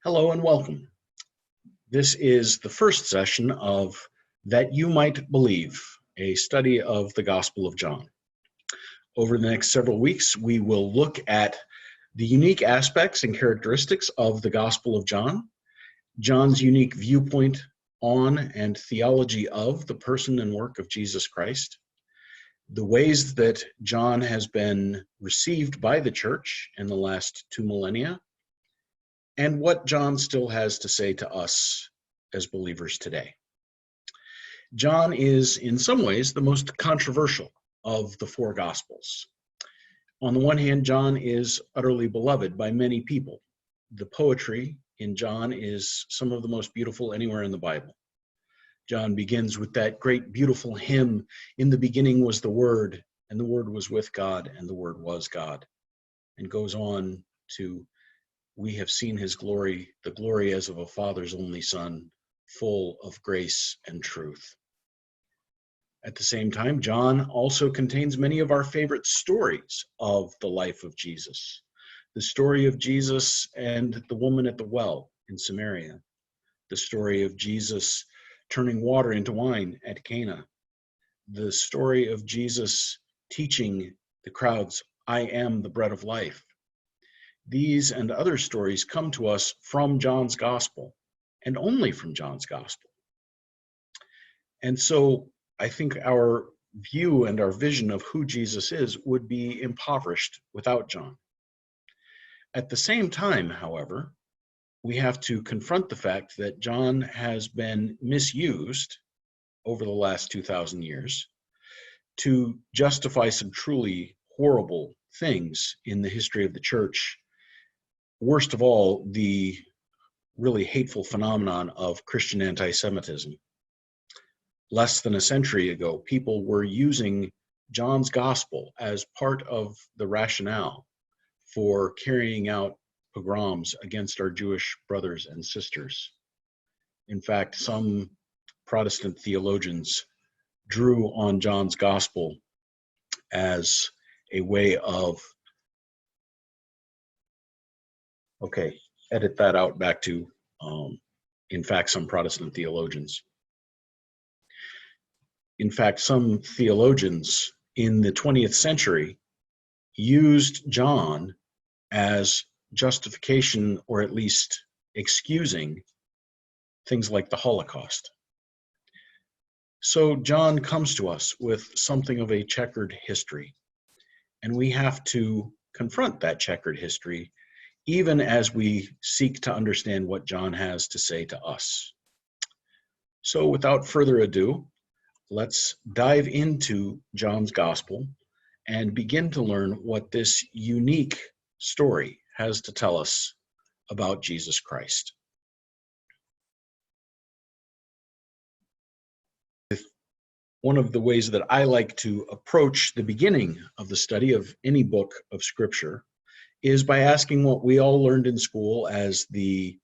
Hello and welcome. This is the first session of That You Might Believe, a study of the Gospel of John. Over the next several weeks, we will look at the unique aspects and characteristics of the Gospel of John, John's unique viewpoint on and theology of the person and work of Jesus Christ, the ways that John has been received by the church in the last 2 millennia, and what John still has to say to us as believers today. John is, in some ways, the most controversial of the 4 Gospels. On the one hand, John is utterly beloved by many people. The poetry in John is some of the most beautiful anywhere in the Bible. John begins with that great, beautiful hymn, "In the beginning was the Word, and the Word was with God, and the Word was God," and goes on to, "We have seen his glory, the glory as of a Father's only Son, full of grace and truth." At the same time, John also contains many of our favorite stories of the life of Jesus. The story of Jesus and the woman at the well in Samaria. The story of Jesus turning water into wine at Cana. The story of Jesus teaching the crowds, "I am the bread of life." These and other stories come to us from John's Gospel, and only from John's Gospel. And so I think our view and our vision of who Jesus is would be impoverished without John. At the same time, however, we have to confront the fact that John has been misused over the last 2,000 years to justify some truly horrible things in the history of the church. Worst of all, the really hateful phenomenon of Christian anti-Semitism. Less than a century ago, people were using John's Gospel as part of the rationale for carrying out pogroms against our Jewish brothers and sisters. In fact, some Protestant theologians drew on John's Gospel as a way of, okay, edit that out back to, in fact, some Protestant theologians. In fact, some theologians in the 20th century used John as justification, or at least excusing, things like the Holocaust. So John comes to us with something of a checkered history, and we have to confront that checkered history even as we seek to understand what John has to say to us. So without further ado, let's dive into John's Gospel and begin to learn what this unique story has to tell us about Jesus Christ. One of the ways that I like to approach the beginning of the study of any book of Scripture is by asking what we all learned in school as the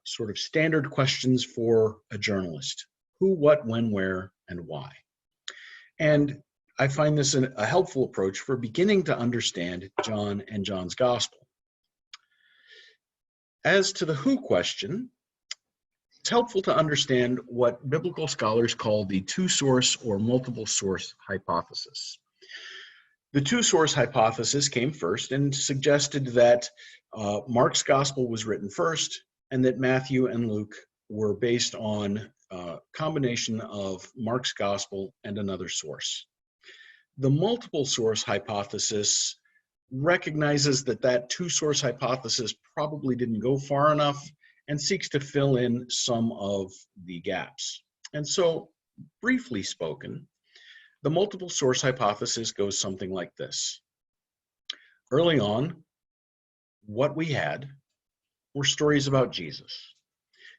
sort of standard questions for a journalist: who, what, when, where, and why. And I find this a helpful approach for beginning to understand John and John's Gospel. As to the who question, it's helpful to understand what biblical scholars call the two-source or multiple source hypothesis. The two-source hypothesis came first and suggested that Mark's Gospel was written first and that Matthew and Luke were based on a combination of Mark's Gospel and another source. The multiple source hypothesis recognizes that that two-source hypothesis probably didn't go far enough and seeks to fill in some of the gaps. And so, briefly spoken, the multiple source hypothesis goes something like this. Early on, what we had were stories about Jesus,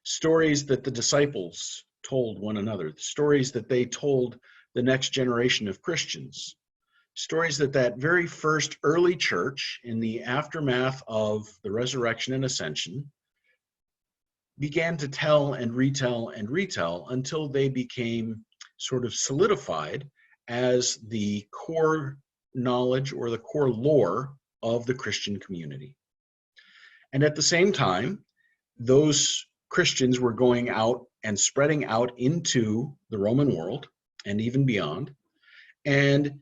stories that the disciples told one another, stories that they told the next generation of Christians, stories that that very first early church in the aftermath of the resurrection and ascension began to tell and retell and retell until they became sort of solidified as the core knowledge or the core lore of the Christian community. And at the same time, those Christians were going out and spreading out into the Roman world and even beyond, and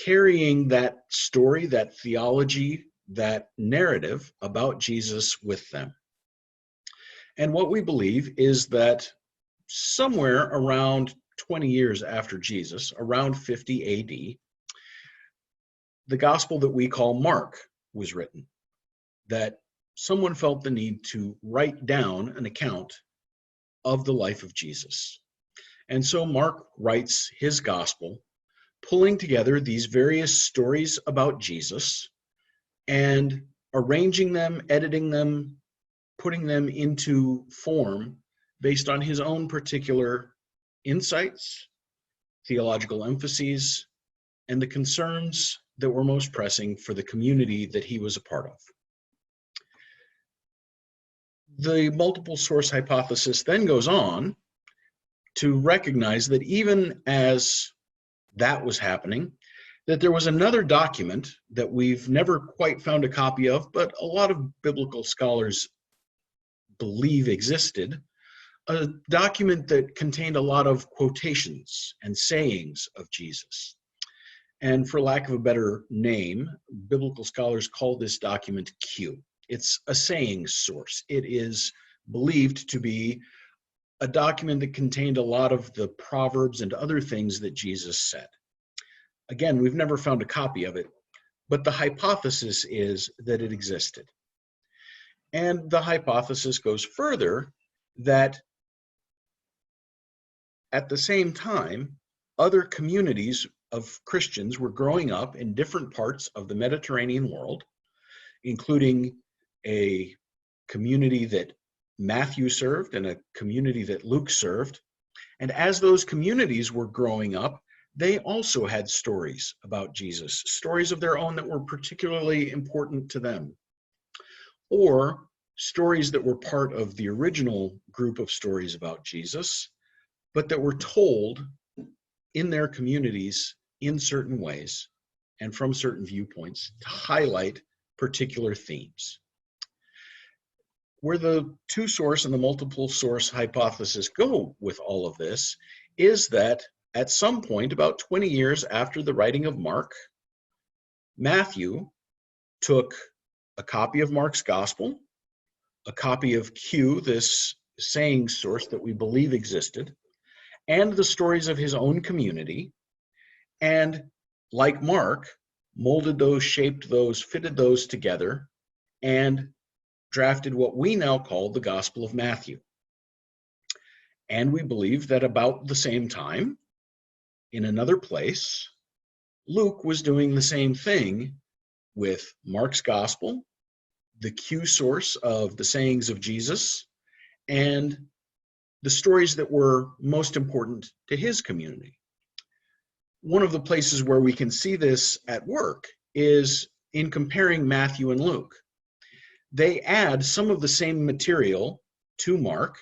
carrying that story, that theology, that narrative about Jesus with them. And what we believe is that somewhere around 20 years after Jesus, around 50 AD, the gospel that we call Mark was written, that someone felt the need to write down an account of the life of Jesus. And so Mark writes his gospel, pulling together these various stories about Jesus and arranging them, editing them, putting them into form based on his own particular insights, theological emphases, and the concerns that were most pressing for the community that he was a part of. The multiple source hypothesis then goes on to recognize that even as that was happening, that there was another document that we've never quite found a copy of, but a lot of biblical scholars believe existed, a document that contained a lot of quotations and sayings of Jesus. And for lack of a better name, biblical scholars call this document Q. It's a saying source. It is believed to be a document that contained a lot of the proverbs and other things that Jesus said. Again, we've never found a copy of it, but the hypothesis is that it existed. And the hypothesis goes further that at the same time, other communities of Christians were growing up in different parts of the Mediterranean world, including a community that Matthew served and a community that Luke served. And as those communities were growing up, they also had stories about Jesus, stories of their own that were particularly important to them, or stories that were part of the original group of stories about Jesus, but that were told in their communities in certain ways and from certain viewpoints to highlight particular themes. Where the two source and the multiple source hypothesis go with all of this is that at some point, about 20 years after the writing of Mark, Matthew took a copy of Mark's gospel, a copy of Q, this saying source that we believe existed, and the stories of his own community, and like Mark, molded those, shaped those, fitted those together, and drafted what we now call the Gospel of Matthew. And we believe that about the same time, in another place, Luke was doing the same thing with Mark's gospel, the Q source of the sayings of Jesus, and the stories that were most important to his community. One of the places where we can see this at work is in comparing Matthew and Luke. They add some of the same material to Mark,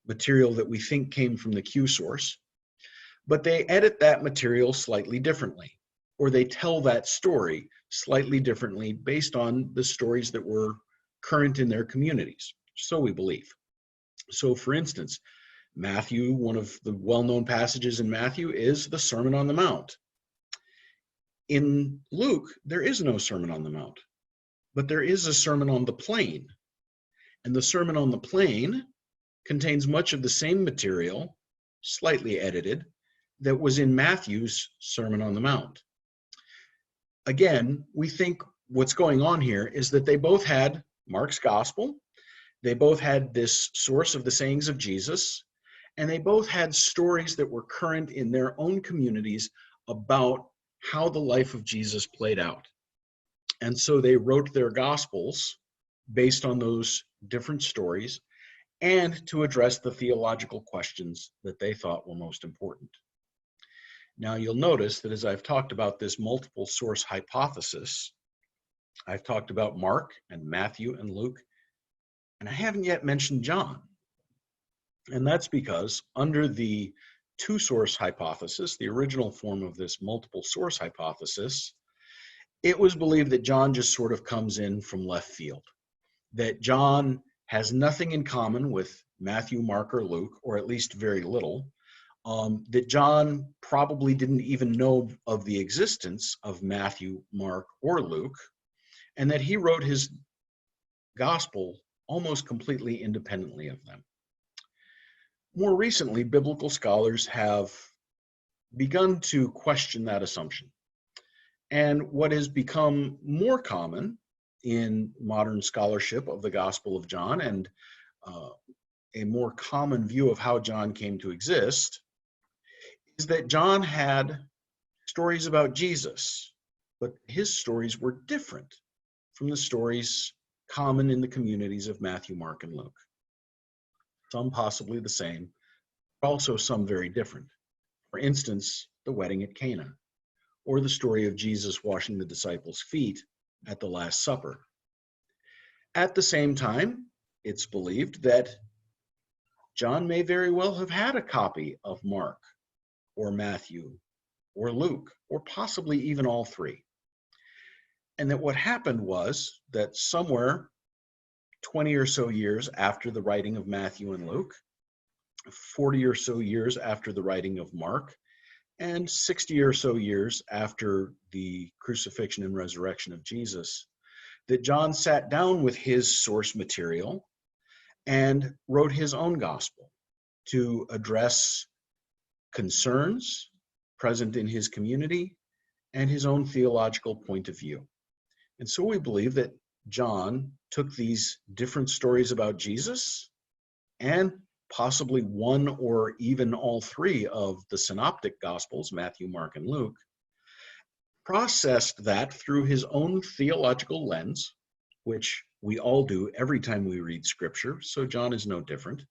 material that we think came from the Q source, but they edit that material slightly differently, or they tell that story slightly differently based on the stories that were current in their communities. So we believe. So for instance, Matthew, one of the well-known passages in Matthew is the Sermon on the Mount. In Luke, there is no Sermon on the Mount, but there is a Sermon on the Plain. And the Sermon on the Plain contains much of the same material, slightly edited, that was in Matthew's Sermon on the Mount. Again, we think what's going on here is that they both had Mark's gospel, they both had this source of the sayings of Jesus, and they both had stories that were current in their own communities about how the life of Jesus played out. And so they wrote their gospels based on those different stories and to address the theological questions that they thought were most important. Now you'll notice that as I've talked about this multiple source hypothesis, I've talked about Mark and Matthew and Luke, and I haven't yet mentioned John. And that's because under the two source hypothesis, the original form of this multiple source hypothesis, it was believed that John just sort of comes in from left field, that John has nothing in common with Matthew, Mark, or Luke, or at least very little, that John probably didn't even know of the existence of Matthew, Mark, or Luke, and that he wrote his gospel almost completely independently of them. More recently, biblical scholars have begun to question that assumption. And what has become more common in modern scholarship of the Gospel of John, and a more common view of how John came to exist, is that John had stories about Jesus, but his stories were different from the stories common in the communities of Matthew, Mark, and Luke. Some possibly the same, but also some very different. For instance, the wedding at Cana, or the story of Jesus washing the disciples' feet at the Last Supper. At the same time, it's believed that John may very well have had a copy of Mark, or Matthew, or Luke, or possibly even all three. And that what happened was that somewhere 20 or so years after the writing of Matthew and Luke, 40 or so years after the writing of Mark, and 60 or so years after the crucifixion and resurrection of Jesus, that John sat down with his source material and wrote his own gospel to address concerns present in his community and his own theological point of view. And so we believe that John took these different stories about Jesus and possibly one or even all three of the synoptic gospels, Matthew, Mark, and Luke, processed that through his own theological lens, which we all do every time we read scripture, so John is no different.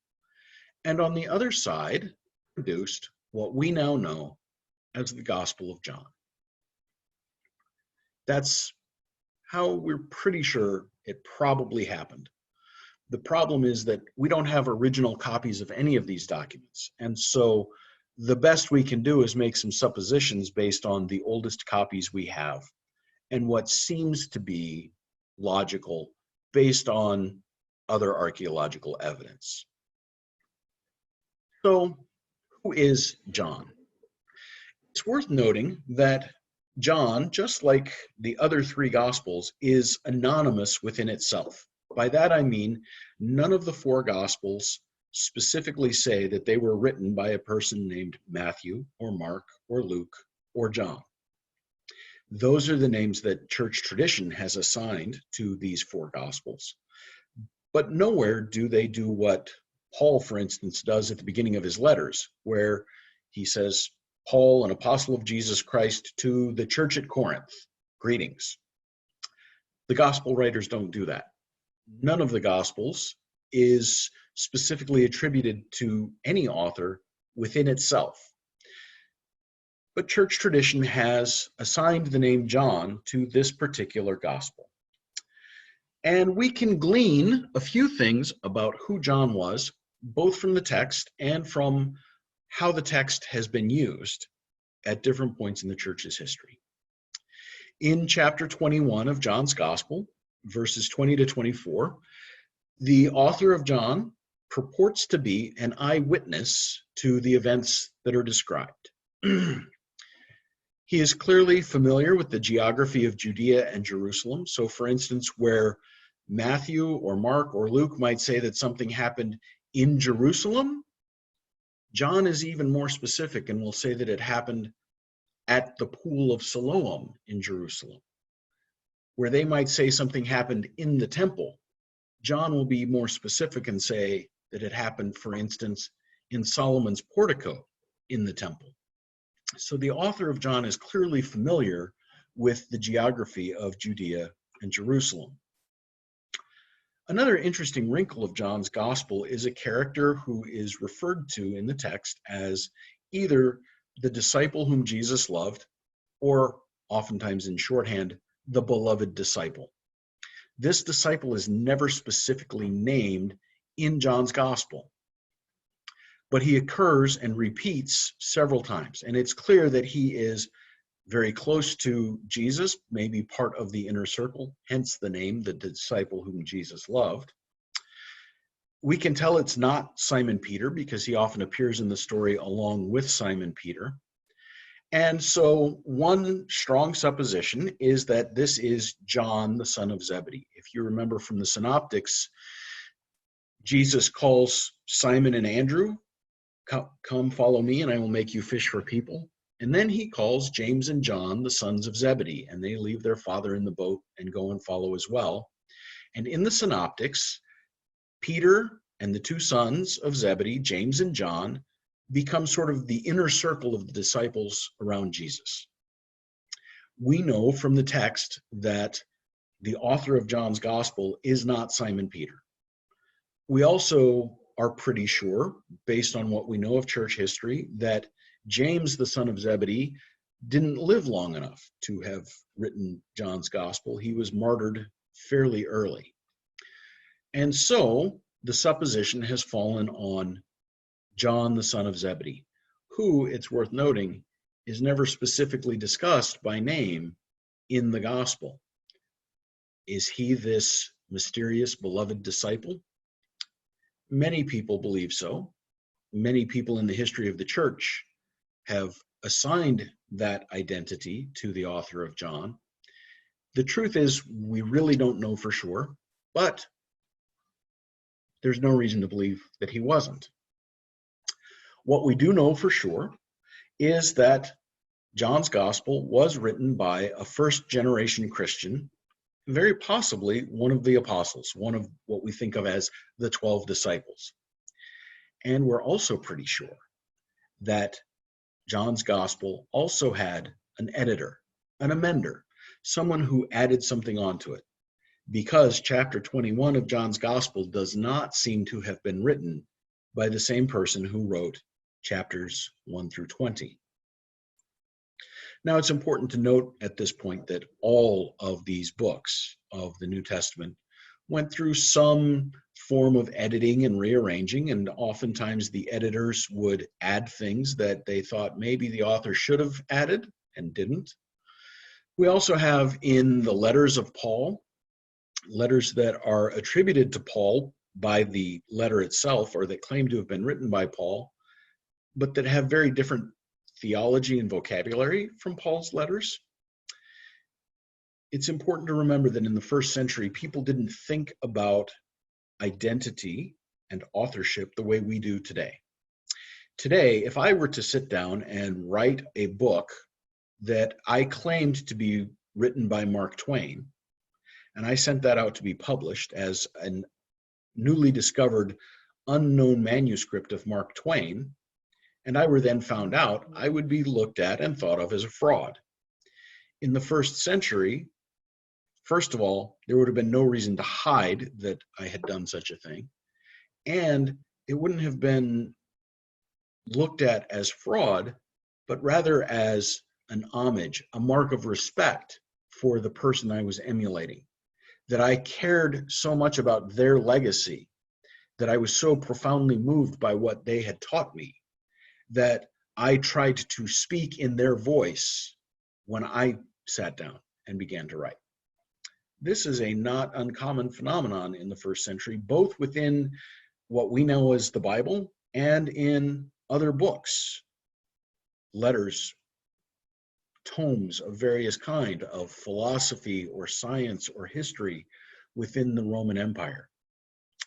And on the other side, produced what we now know as the Gospel of John. That's how we're pretty sure it probably happened. The problem is that we don't have original copies of any of these documents. And so the best we can do is make some suppositions based on the oldest copies we have and what seems to be logical based on other archaeological evidence. So, who is John? It's worth noting that John, just like the other three Gospels, is anonymous within itself. By that I mean, none of the four Gospels specifically say that they were written by a person named Matthew or Mark or Luke or John. Those are the names that church tradition has assigned to these four Gospels. But nowhere do they do what Paul, for instance, does at the beginning of his letters, where he says, Paul, an apostle of Jesus Christ, to the church at Corinth, greetings. The gospel writers don't do that. None of the gospels is specifically attributed to any author within itself. But church tradition has assigned the name John to this particular gospel. And we can glean a few things about who John was, both from the text and from how the text has been used at different points in the church's history. In chapter 21 of John's Gospel, verses 20 to 24, the author of John purports to be an eyewitness to the events that are described. He is clearly familiar with the geography of Judea and Jerusalem. So, for instance, where Matthew or Mark or Luke might say that something happened in Jerusalem, John is even more specific and will say that it happened at the pool of Siloam in Jerusalem. Where they might say something happened in the temple, John will be more specific and say that it happened, for instance, in Solomon's portico in the temple. So the author of John is clearly familiar with the geography of Judea and Jerusalem. Another interesting wrinkle of John's gospel is a character who is referred to in the text as either the disciple whom Jesus loved, or oftentimes in shorthand, the beloved disciple. This disciple is never specifically named in John's gospel, but he occurs and repeats several times. And it's clear that he is very close to Jesus, maybe part of the inner circle, hence the name, the disciple whom Jesus loved. We can tell it's not Simon Peter because he often appears in the story along with Simon Peter. And so one strong supposition is that this is John, the son of Zebedee. If you remember from the synoptics, Jesus calls Simon and Andrew, come follow me and I will make you fish for people. And then he calls James and John, the sons of Zebedee, and they leave their father in the boat and go and follow as well. And in the synoptics, Peter and the two sons of Zebedee, James and John, become sort of the inner circle of the disciples around Jesus. We know from the text that the author of John's gospel is not Simon Peter. We also are pretty sure, based on what we know of church history, that James, the son of Zebedee, didn't live long enough to have written John's gospel. He was martyred fairly early. And so the supposition has fallen on John, the son of Zebedee, who, it's worth noting, is never specifically discussed by name in the gospel. Is he this mysterious beloved disciple? Many people believe so. Many people in the history of the church have assigned that identity to the author of John. The truth is, we really don't know for sure, but there's no reason to believe that he wasn't. What we do know for sure is that John's gospel was written by a first-generation Christian, very possibly one of the apostles, one of what we think of as the 12 disciples. And we're also pretty sure that John's gospel also had an editor, an amender, someone who added something onto it, because chapter 21 of John's gospel does not seem to have been written by the same person who wrote chapters 1 through 20. Now, it's important to note at this point that all of these books of the New Testament went through some form of editing and rearranging, and oftentimes the editors would add things that they thought maybe the author should have added and didn't. We also have in the letters of Paul, letters that are attributed to Paul by the letter itself, or that claim to have been written by Paul, but that have very different theology and vocabulary from Paul's letters. It's important to remember that in the first century, people didn't think about identity and authorship the way we do today. Today, if I were to sit down and write a book that I claimed to be written by Mark Twain, and I sent that out to be published as a newly discovered unknown manuscript of Mark Twain, and I were then found out, I would be looked at and thought of as a fraud. In the first century, first of all, there would have been no reason to hide that I had done such a thing, and it wouldn't have been looked at as fraud, but rather as an homage, a mark of respect for the person I was emulating, that I cared so much about their legacy, that I was so profoundly moved by what they had taught me, that I tried to speak in their voice when I sat down and began to write. This is a not uncommon phenomenon in the first century, both within what we know as the Bible and in other books, letters, tomes of various kind of philosophy or science or history within the Roman Empire.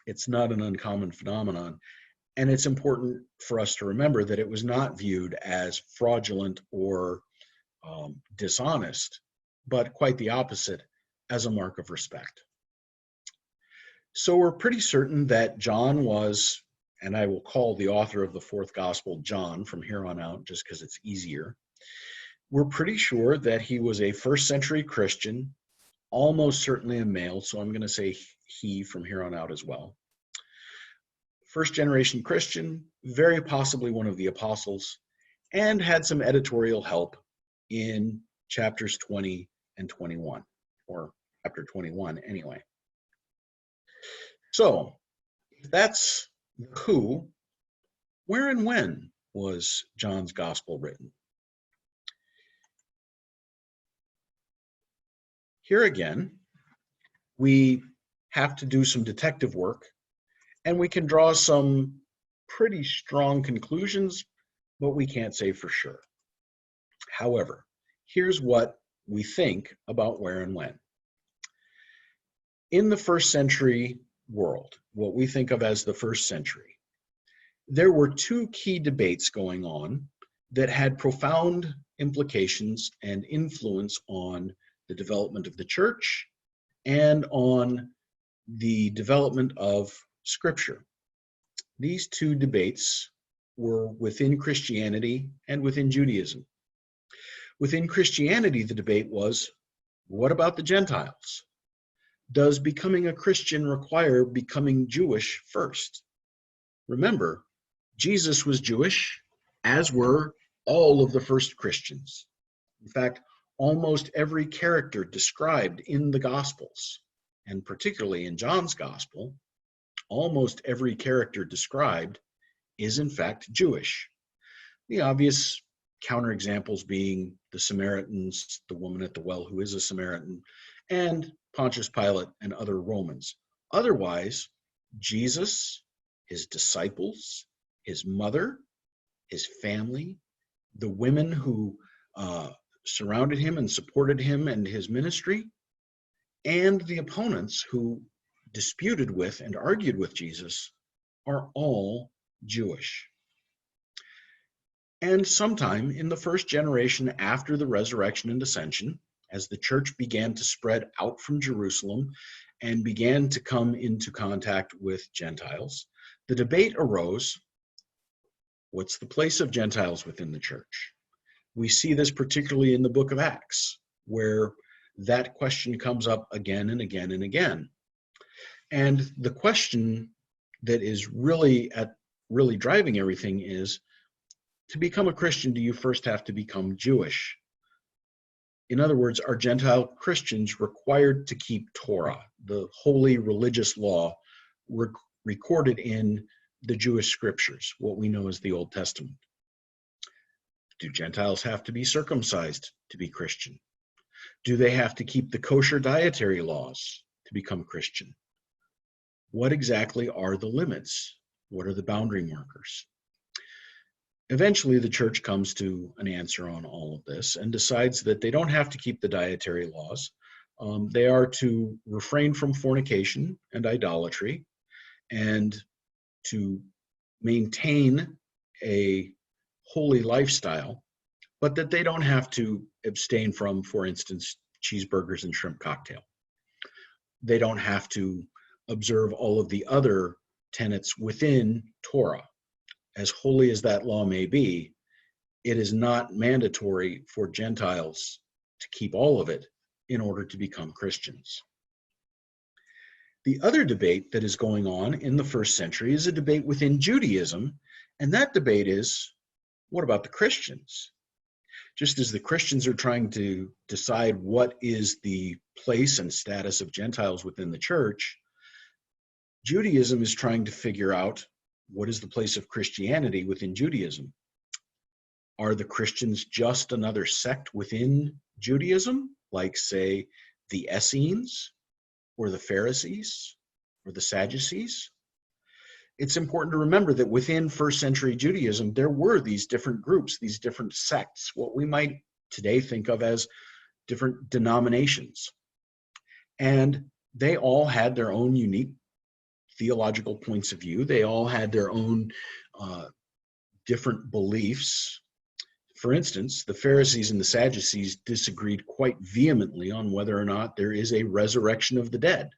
It's not an uncommon phenomenon. And it's important for us to remember that it was not viewed as fraudulent or dishonest, but quite the opposite, as a mark of respect. So we're pretty certain that John was, and I will call the author of the fourth gospel John from here on out, just because it's easier. We're pretty sure that he was a first century Christian, almost certainly a male, so I'm going to say he from here on out as well. First generation Christian, very possibly one of the apostles, and had some editorial help in chapters 20 and 21, or chapter 21 anyway. So, if that's who, where and when was John's gospel written? Here again, we have to do some detective work And we can draw some pretty strong conclusions, but we can't say for sure. However, here's what we think about where and when. In the first century world, what we think of as the first century, there were two key debates going on that had profound implications and influence on the development of the church and on the development of Scripture. These two debates were within Christianity and within Judaism. Within Christianity, the debate was, what about the Gentiles? Does becoming a Christian require becoming Jewish first? Remember, Jesus was Jewish, as were all of the first Christians. In fact, almost every character described in the Gospels, and particularly in John's Gospel, almost every character described is in fact Jewish. The obvious counterexamples being the Samaritans, the woman at the well who is a Samaritan, and Pontius Pilate and other Romans. Otherwise, Jesus, his disciples, his mother, his family, the women who surrounded him and supported him and his ministry, and the opponents who disputed with and argued with Jesus are all Jewish. And sometime in the first generation after the resurrection and ascension, as the church began to spread out from Jerusalem and began to come into contact with Gentiles, the debate arose, what's the place of Gentiles within the church? We see this particularly in the book of Acts, where that question comes up again and again and again. And the question that is really driving everything is, to become a Christian, do you first have to become Jewish? In other words, are Gentile Christians required to keep Torah, the holy religious law recorded in the Jewish scriptures, what we know as the Old Testament? Do Gentiles have to be circumcised to be Christian? Do they have to keep the kosher dietary laws to become Christian? What exactly are the limits? What are the boundary markers? Eventually, the church comes to an answer on all of this and decides that they don't have to keep the dietary laws. They are to refrain from fornication and idolatry and to maintain a holy lifestyle, but that they don't have to abstain from, for instance, cheeseburgers and shrimp cocktail. They don't have to observe all of the other tenets within Torah. As holy as that law may be, it is not mandatory for Gentiles to keep all of it in order to become Christians. The other debate that is going on in the first century is a debate within Judaism, and that debate is, what about the Christians? Just as the Christians are trying to decide what is the place and status of Gentiles within the church, Judaism is trying to figure out, what is the place of Christianity within Judaism? Are the Christians just another sect within Judaism, like, say, the Essenes, or the Pharisees, or the Sadducees? It's important to remember that within first century Judaism, there were these different groups, these different sects, what we might today think of as different denominations. And they all had their own unique theological points of view. They all had their own different beliefs. For instance, the Pharisees and the Sadducees disagreed quite vehemently on whether or not there is a resurrection of the dead.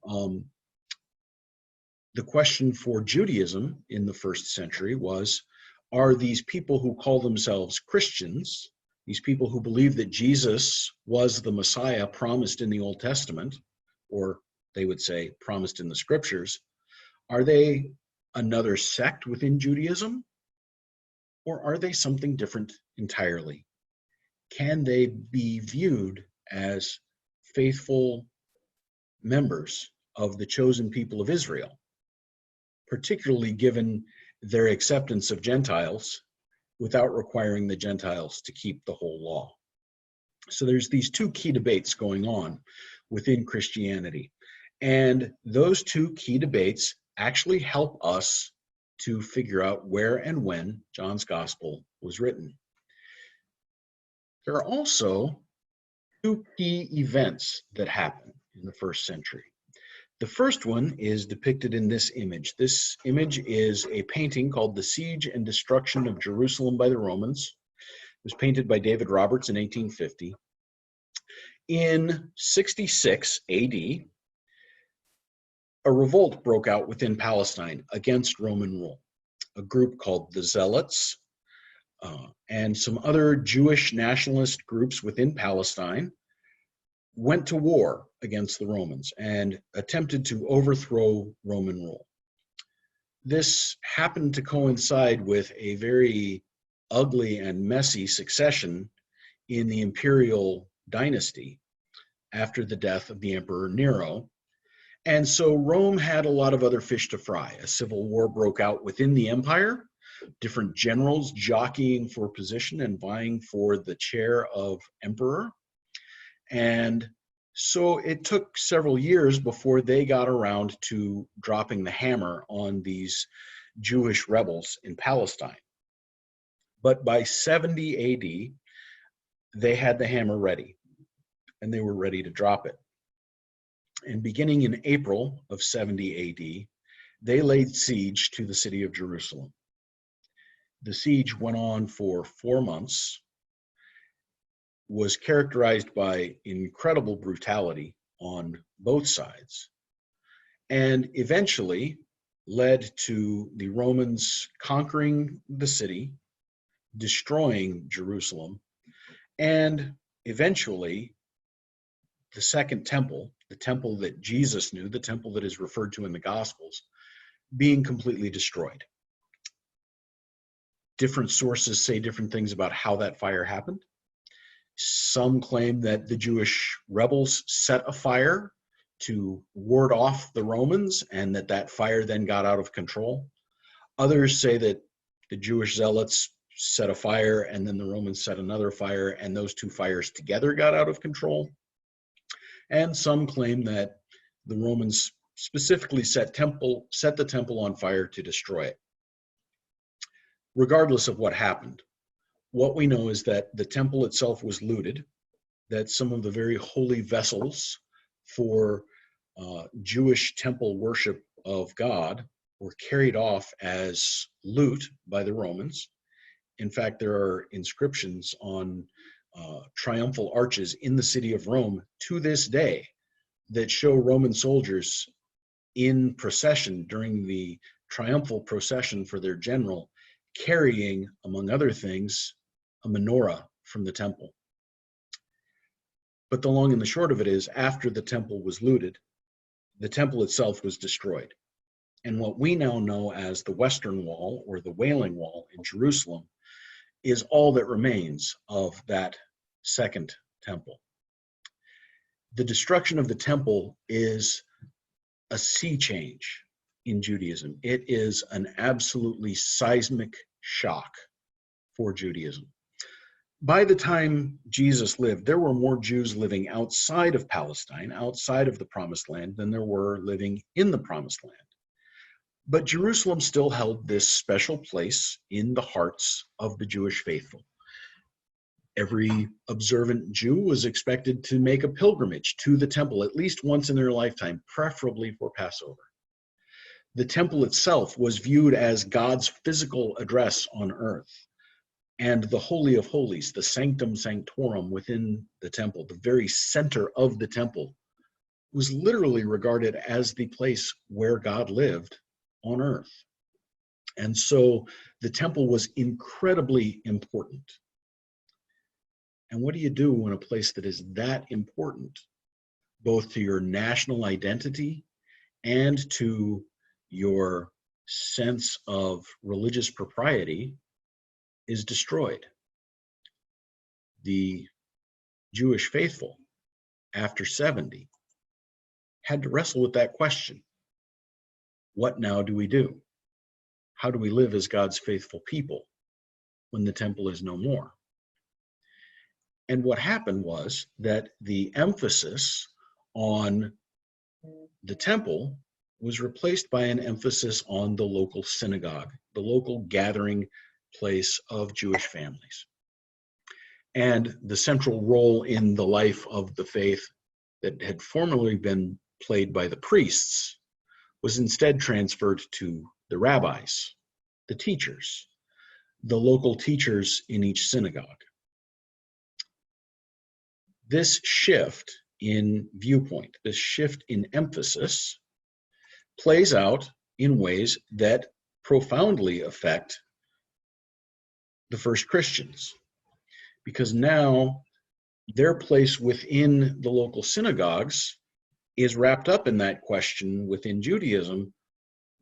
The question for Judaism in the first century was, are these people who call themselves Christians, these people who believe that Jesus was the Messiah promised in the Old Testament, or they would say promised in the scriptures, are they another sect within Judaism? Or are they something different entirely? Can they be viewed as faithful members of the chosen people of Israel, particularly given their acceptance of Gentiles without requiring the Gentiles to keep the whole law? So there's these two key debates going on within Christianity. And those two key debates actually help us to figure out where and when John's gospel was written. There are also two key events that happen in the first century. The first one is depicted in this image. This image is a painting called The Siege and Destruction of Jerusalem by the Romans. It was painted by David Roberts in 1850. In 66 AD, a revolt broke out within Palestine against Roman rule. A group called the Zealots and some other Jewish nationalist groups within Palestine went to war against the Romans and attempted to overthrow Roman rule. This happened to coincide with a very ugly and messy succession in the imperial dynasty after the death of the Emperor Nero. And so Rome had a lot of other fish to fry. A civil war broke out within the empire, different generals jockeying for position and vying for the chair of emperor. And so it took several years before they got around to dropping the hammer on these Jewish rebels in Palestine. But by 70 AD, they had the hammer ready, and they were ready to drop it. And beginning in April of 70 AD, they laid siege to the city of Jerusalem. The siege went on for 4 months, was characterized by incredible brutality on both sides, and eventually led to the Romans conquering the city, destroying Jerusalem, and eventually the second temple, the temple that Jesus knew, the temple that is referred to in the Gospels, being completely destroyed. Different sources say different things about how that fire happened. Some claim that the Jewish rebels set a fire to ward off the Romans and that fire then got out of control. Others say that the Jewish zealots set a fire and then the Romans set another fire, and those two fires together got out of control. And some claim that the Romans specifically set the temple on fire to destroy it. Regardless of what happened, what we know is that the temple itself was looted, that some of the very holy vessels for Jewish temple worship of God were carried off as loot by the Romans. In fact, there are inscriptions on triumphal arches in the city of Rome to this day that show Roman soldiers in procession during the triumphal procession for their general, carrying, among other things, a menorah from the temple. But the long and the short of it is, after the temple was looted, the temple itself was destroyed. And what we now know as the Western Wall, or the Wailing Wall in Jerusalem, is all that remains of that second temple. The destruction of the temple is a sea change in Judaism. It is an absolutely seismic shock for Judaism. By the time Jesus lived, there were more Jews living outside of Palestine, outside of the Promised Land, than there were living in the Promised Land. But Jerusalem still held this special place in the hearts of the Jewish faithful. Every observant Jew was expected to make a pilgrimage to the temple at least once in their lifetime, preferably for Passover. The temple itself was viewed as God's physical address on earth. And the Holy of Holies, the Sanctum Sanctorum within the temple, the very center of the temple, was literally regarded as the place where God lived on earth. And so the temple was incredibly important. And what do you do when a place that is that important, both to your national identity and to your sense of religious propriety, is destroyed? The Jewish faithful, after 70, had to wrestle with that question. What now do we do? How do we live as God's faithful people when the temple is no more? And what happened was that the emphasis on the temple was replaced by an emphasis on the local synagogue, the local gathering place of Jewish families. And the central role in the life of the faith that had formerly been played by the priests was instead transferred to the rabbis, the teachers, the local teachers in each synagogue. This shift in viewpoint, this shift in emphasis, plays out in ways that profoundly affect the first Christians, because now their place within the local synagogues is wrapped up in that question within Judaism: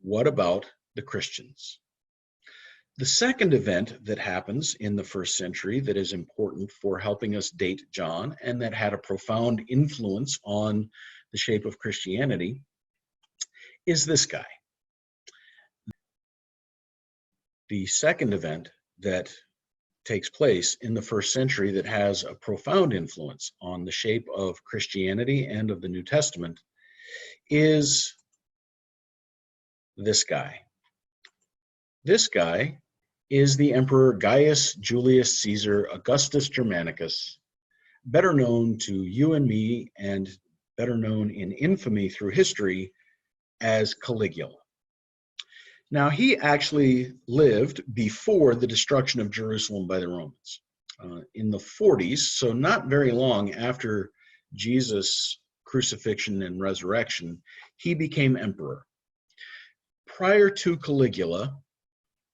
what about the Christians? The second event that happens in the first century that is important for helping us date John and that had a profound influence on the shape of Christianity is this guy. The second event that takes place in the first century that has a profound influence on the shape of Christianity and of the New Testament is this guy. This guy is the Emperor Gaius Julius Caesar Augustus Germanicus, better known to you and me and better known in infamy through history as Caligula. Now, he actually lived before the destruction of Jerusalem by the Romans. In the 40s, so not very long after Jesus' crucifixion and resurrection, he became emperor. Prior to Caligula,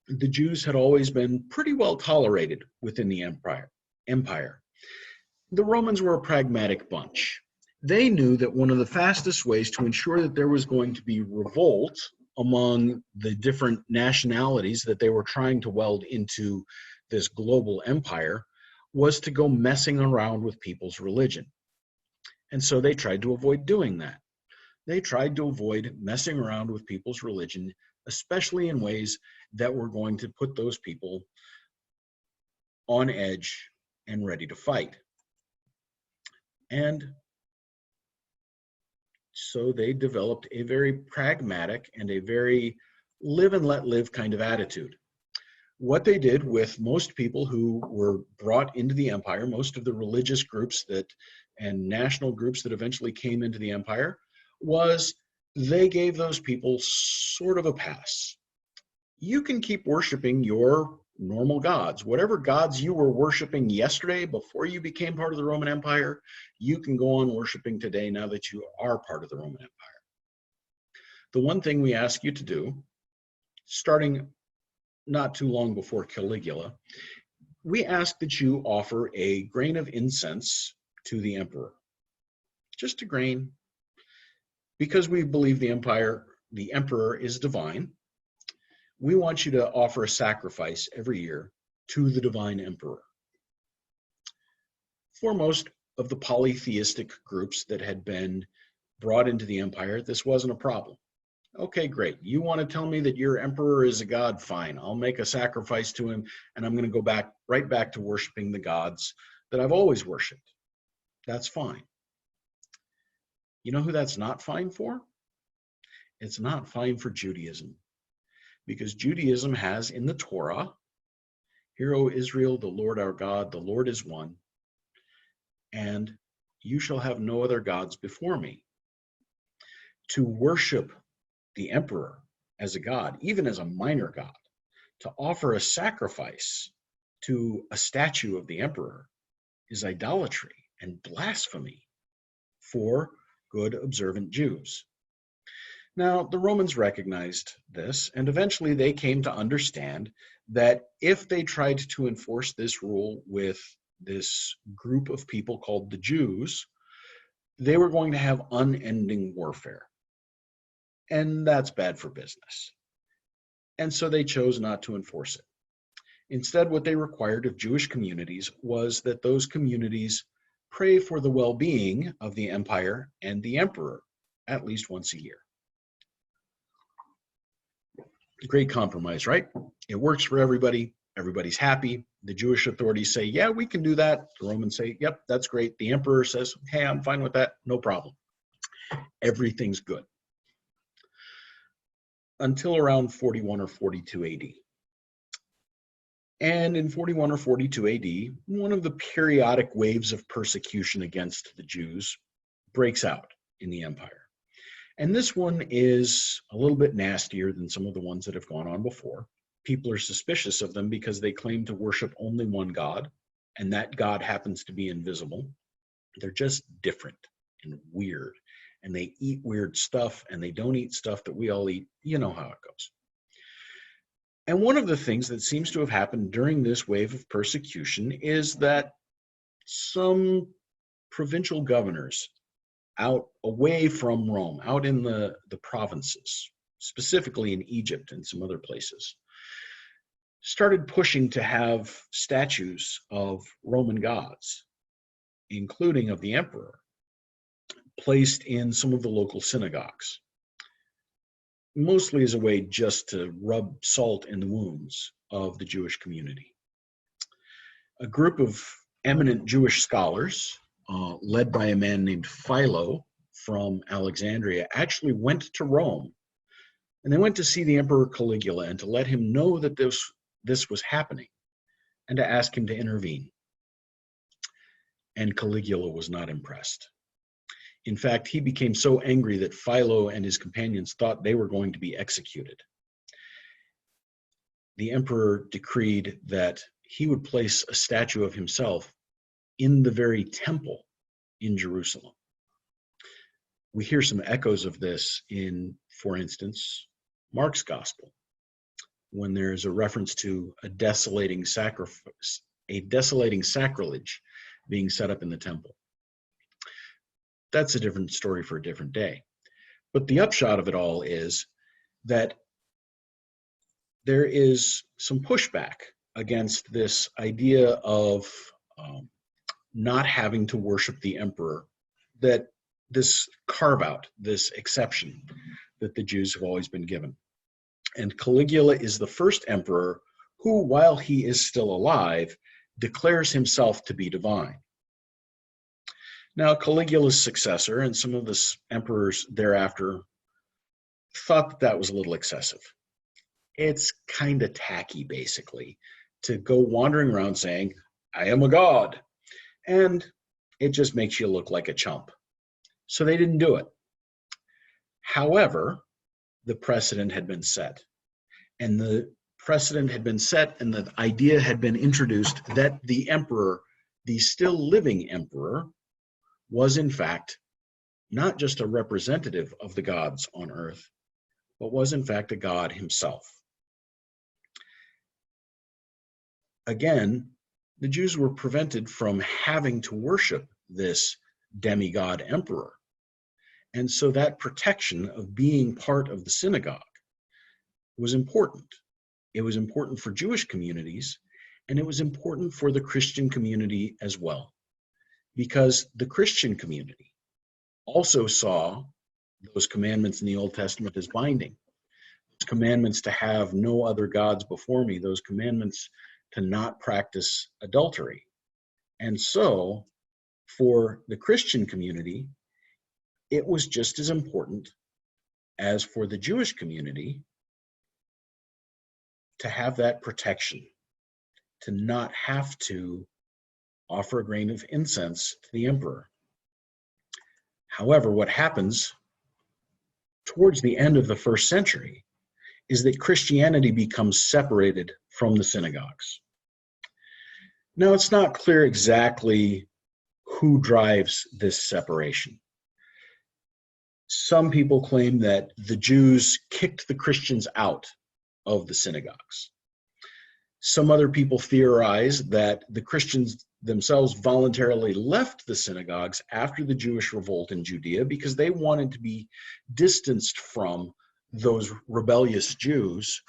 the Jews had always been pretty well tolerated within the empire. The Romans were a pragmatic bunch. They knew that one of the fastest ways to ensure that there was going to be revolt among the different nationalities that they were trying to weld into this global empire was to go messing around with people's religion. And so they tried to avoid doing that. They tried to avoid messing around with people's religion, especially in ways that were going to put those people on edge and ready to fight. And so they developed a very pragmatic and a very live and let live kind of attitude. What they did with most people who were brought into the empire, most of the religious groups and national groups that eventually came into the empire, was they gave those people sort of a pass. You can keep worshiping your normal gods. Whatever gods you were worshiping yesterday before you became part of the Roman Empire, you can go on worshiping today now that you are part of the Roman Empire. The one thing we ask you to do, starting not too long before Caligula, we ask that you offer a grain of incense to the emperor. Just a grain. Because we believe the emperor is divine, we want you to offer a sacrifice every year to the divine emperor. For most of the polytheistic groups that had been brought into the empire, this wasn't a problem. Okay, great. You want to tell me that your emperor is a god? Fine. I'll make a sacrifice to him, and I'm going to go right back to worshiping the gods that I've always worshipped. That's fine. You know who that's not fine for? It's not fine for Judaism. Because Judaism has in the Torah, "Hear, O Israel, the Lord our God, the Lord is one, and you shall have no other gods before me." To worship the emperor as a god, even as a minor god, to offer a sacrifice to a statue of the emperor is idolatry and blasphemy for good observant Jews. Now, the Romans recognized this, and eventually they came to understand that if they tried to enforce this rule with this group of people called the Jews, they were going to have unending warfare. And that's bad for business. And so they chose not to enforce it. Instead, what they required of Jewish communities was that those communities pray for the well-being of the empire and the emperor at least once a year. Great compromise, right? It works for everybody. Everybody's happy. The Jewish authorities say, yeah, we can do that. The Romans say, yep, that's great. The emperor says, hey, I'm fine with that. No problem. Everything's good. until around 41 or 42 AD. And in 41 or 42 AD, one of the periodic waves of persecution against the Jews breaks out in the empire. And this one is a little bit nastier than some of the ones that have gone on before. People are suspicious of them because they claim to worship only one God, and that God happens to be invisible. They're just different and weird, and they eat weird stuff, and they don't eat stuff that we all eat. You know how it goes. And one of the things that seems to have happened during this wave of persecution is that some provincial governors out away from Rome, out in the provinces, specifically in Egypt and some other places, started pushing to have statues of Roman gods, including of the emperor, placed in some of the local synagogues, mostly as a way just to rub salt in the wounds of the Jewish community. A group of eminent Jewish scholars, led by a man named Philo from Alexandria, actually went to Rome, and they went to see the Emperor Caligula and to let him know that this was happening and to ask him to intervene. And Caligula was not impressed. In fact, he became so angry that Philo and his companions thought they were going to be executed. The emperor decreed that he would place a statue of himself in the very temple in Jerusalem. We hear some echoes of this in, for instance, Mark's gospel, when there's a reference to a desolating sacrifice, a desolating sacrilege being set up in the temple. That's a different story for a different day. But the upshot of it all is that there is some pushback against this idea of not having to worship the emperor, that this carve out, this exception that the Jews have always been given. And Caligula is the first emperor who, while he is still alive, declares himself to be divine. Now, Caligula's successor and some of the emperors thereafter thought that that was a little excessive. It's kind of tacky, basically, to go wandering around saying, I am a god, and it just makes you look like a chump. So they didn't do it. However, the precedent had been set. And the precedent had been set, and the idea had been introduced that the emperor, the still living emperor, was in fact not just a representative of the gods on earth, but was in fact a god himself. Again, the Jews were prevented from having to worship this demigod emperor. And so that protection of being part of the synagogue was important. It was important for Jewish communities, and it was important for the Christian community as well, because the Christian community also saw those commandments in the Old Testament as binding. Those commandments to have no other gods before me, those commandments to not practice adultery. And so for the Christian community, it was just as important as for the Jewish community to have that protection, to not have to offer a grain of incense to the emperor. However, what happens towards the end of the first century is that Christianity becomes separated from the synagogues. Now, it's not clear exactly who drives this separation. Some people claim that the Jews kicked the Christians out of the synagogues. Some other people theorize that the Christians themselves voluntarily left the synagogues after the Jewish revolt in Judea because they wanted to be distanced from those rebellious Jews,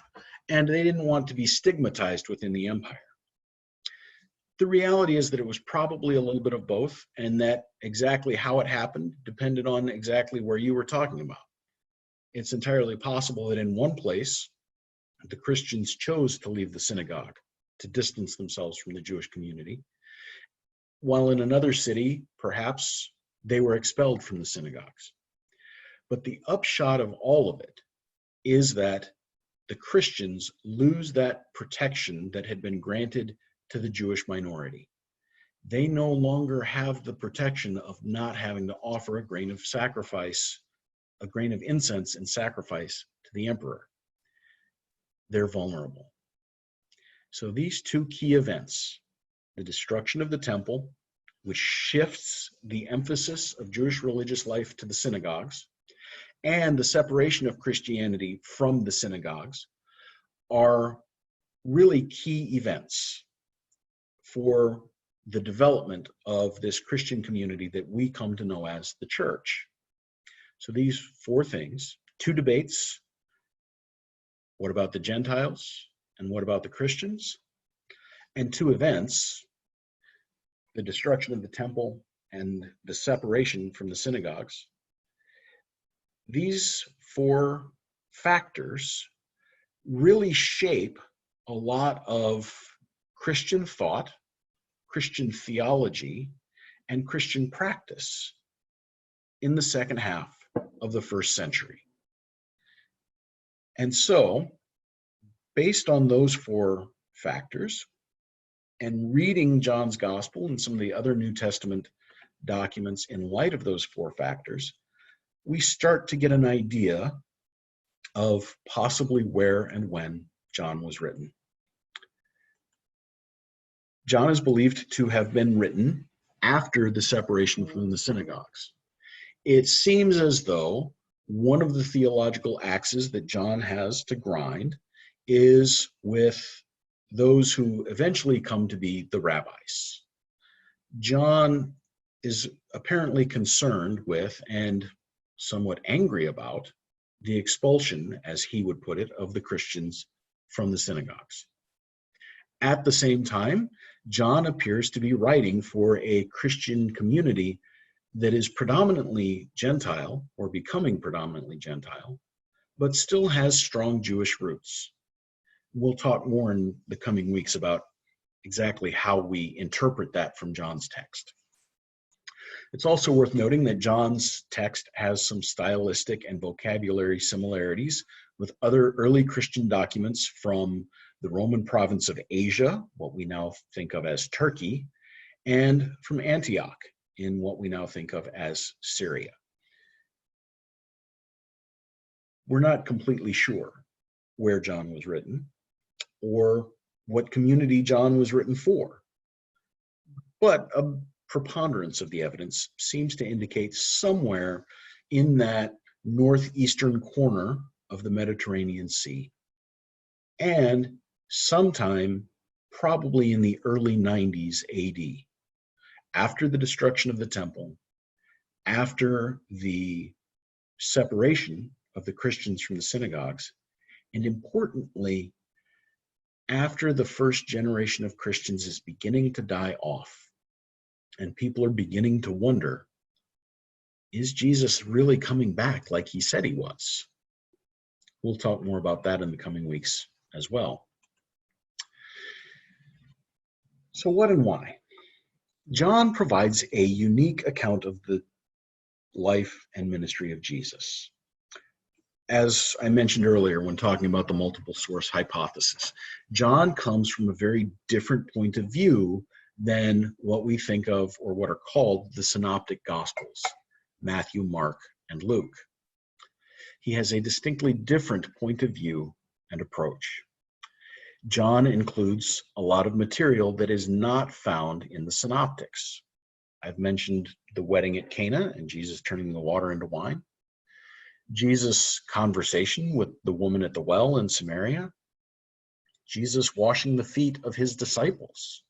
and they didn't want to be stigmatized within the empire. The reality is that it was probably a little bit of both, and that exactly how it happened depended on exactly where you were talking about. It's entirely possible that in one place, the Christians chose to leave the synagogue to distance themselves from the Jewish community, while in another city, perhaps they were expelled from the synagogues. But the upshot of all of it is that the Christians lose that protection that had been granted to the Jewish minority. They no longer have the protection of not having to offer a grain of sacrifice, a grain of incense and sacrifice to the emperor. They're vulnerable. So these two key events, the destruction of the temple, which shifts the emphasis of Jewish religious life to the synagogues, and the separation of Christianity from the synagogues, are really key events for the development of this Christian community that we come to know as the church. So these four things, two debates: what about the Gentiles and what about the Christians? And two events, the destruction of the temple and the separation from the synagogues. These four factors really shape a lot of Christian thought, Christian theology, and Christian practice in the second half of the first century. And so, based on those four factors, and reading John's Gospel and some of the other New Testament documents in light of those four factors, we start to get an idea of possibly where and when John was written. John is believed to have been written after the separation from the synagogues. It seems as though one of the theological axes that John has to grind is with those who eventually come to be the rabbis. John is apparently concerned with and somewhat angry about the expulsion, as he would put it, of the Christians from the synagogues. At the same time, John appears to be writing for a Christian community that is predominantly Gentile, or becoming predominantly Gentile, but still has strong Jewish roots. We'll talk more in the coming weeks about exactly how we interpret that from John's text. It's also worth noting that John's text has some stylistic and vocabulary similarities with other early Christian documents from the Roman province of Asia, what we now think of as Turkey, and from Antioch in what we now think of as Syria. We're not completely sure where John was written or what community John was written for, but a preponderance of the evidence seems to indicate somewhere in that northeastern corner of the Mediterranean Sea, and sometime probably in the early 90s AD, after the destruction of the temple, after the separation of the Christians from the synagogues, and importantly, after the first generation of Christians is beginning to die off, and people are beginning to wonder, is Jesus really coming back like he said he was? We'll talk more about that in the coming weeks as well. So what and why? John provides a unique account of the life and ministry of Jesus. As I mentioned earlier when talking about the multiple source hypothesis, John comes from a very different point of view than what we think of or what are called the synoptic gospels, Matthew, Mark, and Luke. He has a distinctly different point of view and approach. John includes a lot of material that is not found in the synoptics. I've mentioned the wedding at Cana and Jesus turning the water into wine, Jesus' conversation with the woman at the well in Samaria, Jesus washing the feet of his disciples.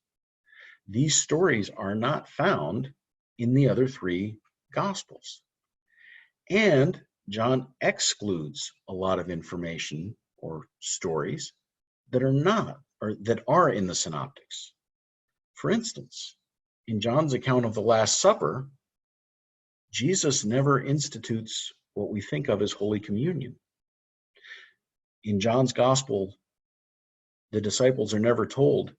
These stories are not found in the other three Gospels. And John excludes a lot of information or stories that are not, or that are in the synoptics. For instance, in John's account of the Last Supper, Jesus never institutes what we think of as Holy Communion. In John's Gospel, the disciples are never told,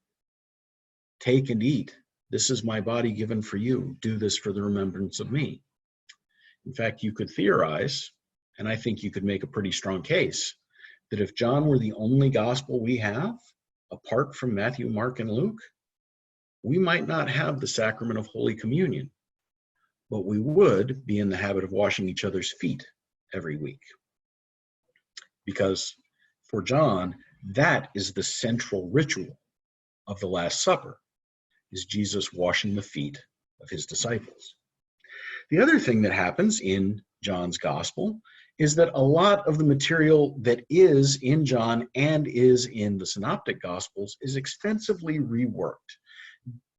"Take and eat. This is my body given for you. Do this for the remembrance of me." In fact, you could theorize, and I think you could make a pretty strong case, that if John were the only gospel we have, apart from Matthew, Mark, and Luke, we might not have the sacrament of Holy Communion, but we would be in the habit of washing each other's feet every week. Because for John, that is the central ritual of the Last Supper, is Jesus washing the feet of his disciples. The other thing that happens in John's gospel is that a lot of the material that is in John and is in the synoptic gospels is extensively reworked.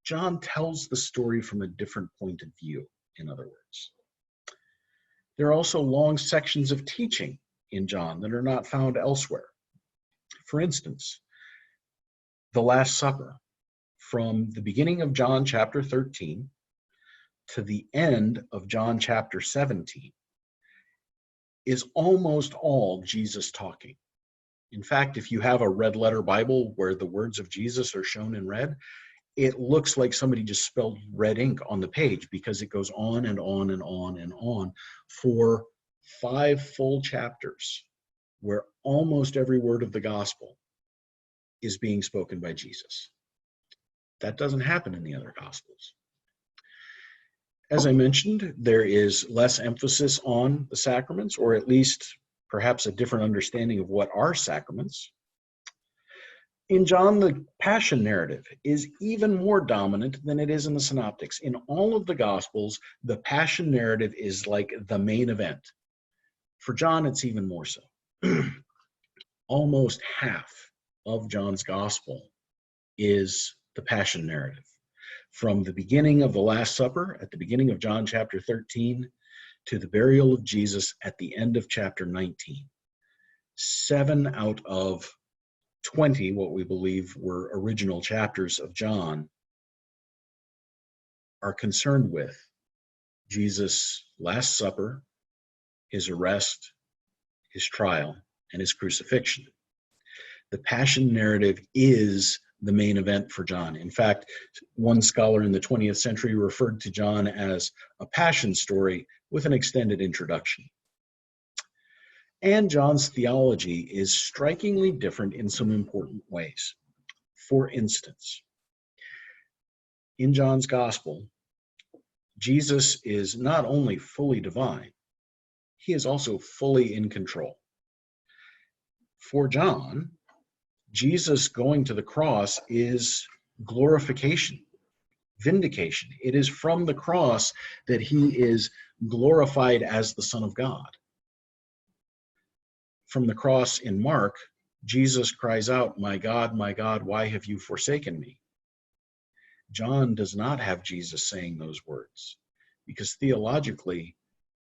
John tells the story from a different point of view, in other words. There are also long sections of teaching in John that are not found elsewhere. For instance, the Last Supper, from the beginning of John chapter 13 to the end of John chapter 17, is almost all Jesus talking. In fact, if you have a red letter Bible where the words of Jesus are shown in red, it looks like somebody just spelled red ink on the page, because it goes on and on and on and on for 5 full chapters where almost every word of the gospel is being spoken by Jesus. That doesn't happen in the other gospels. As I mentioned, there is less emphasis on the sacraments, or at least perhaps a different understanding of what are sacraments. In John, the Passion narrative is even more dominant than it is in the Synoptics. In all of the Gospels, the Passion narrative is like the main event. For John, it's even more so. Almost half of John's Gospel is the Passion narrative. From the beginning of the Last Supper, at the beginning of John chapter 13, to the burial of Jesus at the end of chapter 19. 7 out of 20, what we believe were original chapters of John, are concerned with Jesus' Last Supper, his arrest, his trial, and his crucifixion. The Passion narrative is the main event for John. In fact, one scholar in the 20th century referred to John as a passion story with an extended introduction. And John's theology is strikingly different in some important ways. For instance, in John's gospel, Jesus is not only fully divine, he is also fully in control. For John, Jesus going to the cross is glorification, vindication. It is from the cross that he is glorified as the Son of God. From the cross in Mark, Jesus cries out, my God, why have you forsaken me?" John does not have Jesus saying those words, because theologically,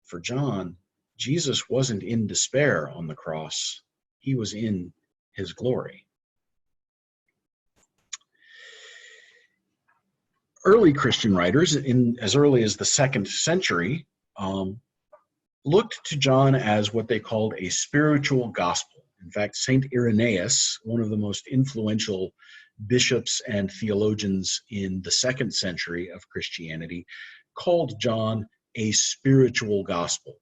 for John, Jesus wasn't in despair on the cross. He was in his glory. Early Christian writers, in as early as the 2nd century, looked to John as what they called a spiritual gospel. In fact, St. Irenaeus, one of the most influential bishops and theologians in the 2nd century of Christianity, called John a spiritual gospel.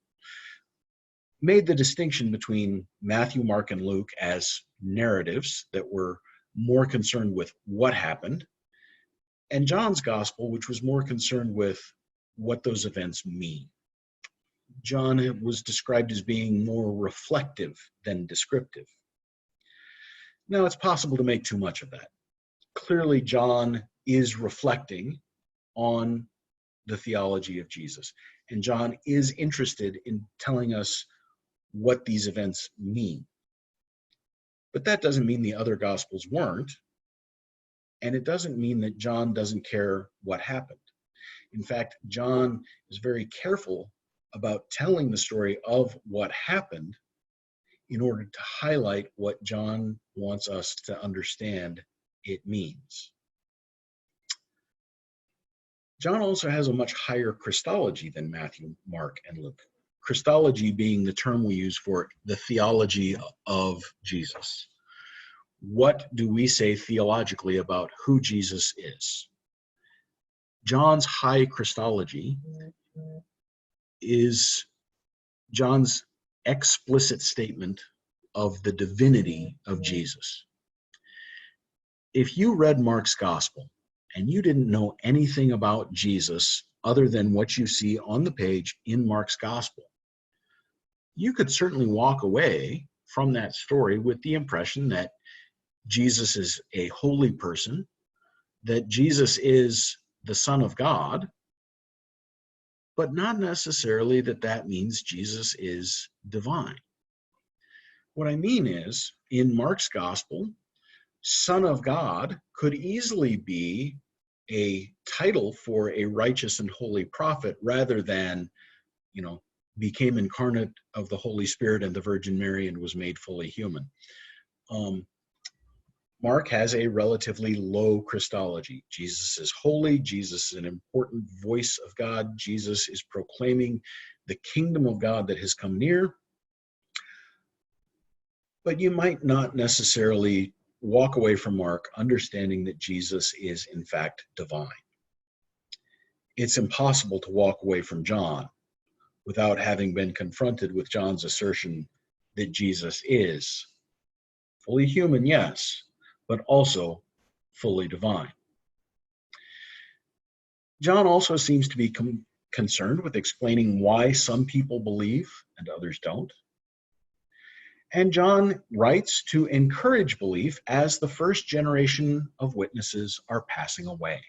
Made the distinction between Matthew, Mark, and Luke as narratives that were more concerned with what happened, and John's gospel, which was more concerned with what those events mean. John was described as being more reflective than descriptive. Now, it's possible to make too much of that. Clearly, John is reflecting on the theology of Jesus, and John is interested in telling us what these events mean. But that doesn't mean the other gospels weren't, and it doesn't mean that John doesn't care what happened. In fact, John is very careful about telling the story of what happened in order to highlight what John wants us to understand it means. John also has a much higher Christology than Matthew, Mark, and Luke. Christology being the term we use for the theology of Jesus. What do we say theologically about who Jesus is? John's high Christology is John's explicit statement of the divinity of Jesus. If you read Mark's gospel and you didn't know anything about Jesus other than what you see on the page in Mark's gospel, you could certainly walk away from that story with the impression that Jesus is a holy person, that Jesus is the Son of God, but not necessarily that that means Jesus is divine. What I mean is, in Mark's gospel, Son of God could easily be a title for a righteous and holy prophet rather than, became incarnate of the Holy Spirit and the Virgin Mary and was made fully human. Mark has a relatively low Christology. Jesus is holy. Jesus is an important voice of God. Jesus is proclaiming the kingdom of God that has come near. But you might not necessarily walk away from Mark understanding that Jesus is in fact divine. It's impossible to walk away from John without having been confronted with John's assertion that Jesus is fully human, yes, but also fully divine. John also seems to be concerned with explaining why some people believe and others don't. And John writes to encourage belief as the first generation of witnesses are passing away.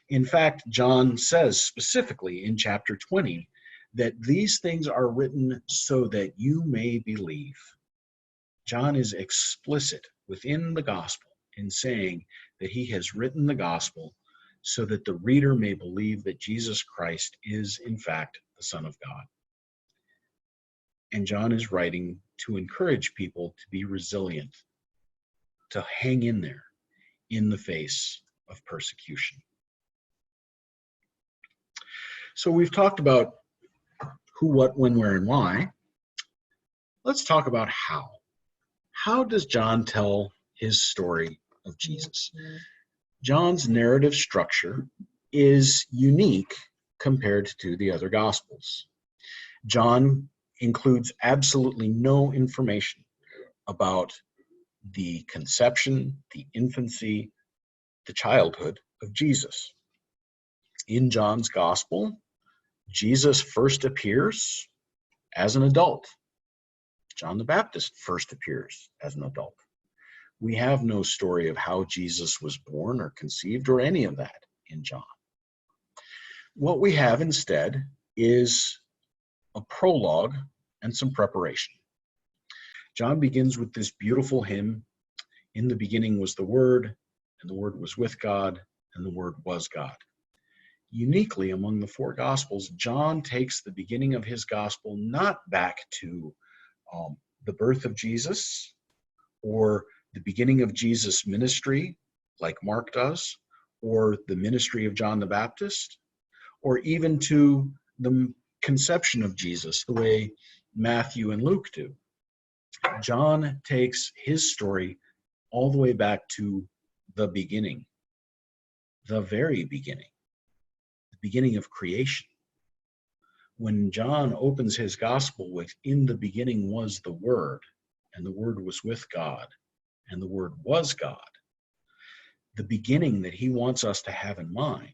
In fact, John says specifically in chapter 20 that these things are written so that you may believe. John is explicit within the gospel in saying that he has written the gospel so that the reader may believe that Jesus Christ is in fact the Son of God. And John is writing to encourage people to be resilient, to hang in there in the face of persecution. So we've talked about who, what, when, where, and why. Let's talk about how. How does John tell his story of Jesus? John's narrative structure is unique compared to the other Gospels. John includes absolutely no information about the conception, the infancy, the childhood of Jesus. In John's Gospel, Jesus first appears as an adult. John the Baptist first appears as an adult. We have no story of how Jesus was born or conceived or any of that in John. What we have instead is a prologue and some preparation. John begins with this beautiful hymn, "In the beginning was the Word, and the Word was with God, and the Word was God." Uniquely among the four Gospels, John takes the beginning of his Gospel not back to the birth of Jesus or the beginning of Jesus' ministry, like Mark does, or the ministry of John the Baptist, or even to the conception of Jesus, the way Matthew and Luke do. John takes his story all the way back to the beginning, the very beginning, the beginning of creation. When John opens his gospel with, "In the beginning was the Word, and the Word was with God, and the Word was God," the beginning that he wants us to have in mind